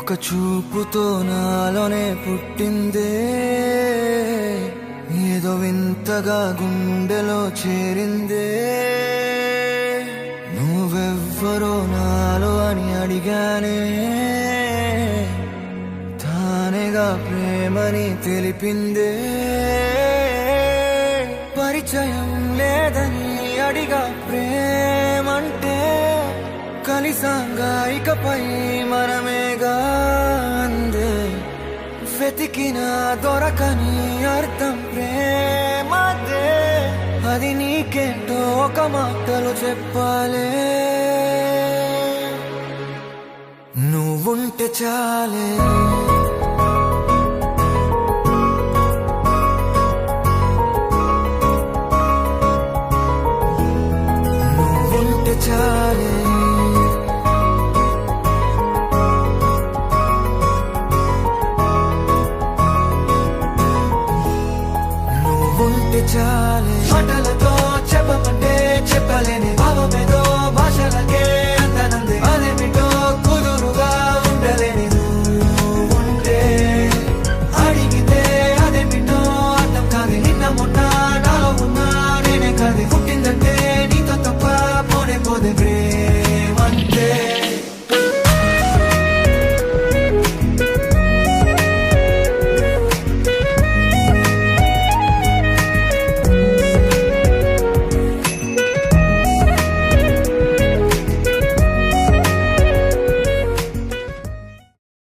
ఒక చూపుతో నాలోనే పుట్టిందే, ఏదో వింతగా గుండెలో చేరిందే. నువ్వెవ్వరో నాలో అని అడిగానే, తానేగా ప్రేమని తెలిపిందే. పరిచయం లేదని అడిగా ప్రేమంటే, కలిసాంగా ఇకపై మనమేగా అందే. వెతికిన దొరకని అర్థం ప్రేమదే, అది నీకేంటో ఒక మాటలు చెప్పాలే. నువ్వుంటే చాలే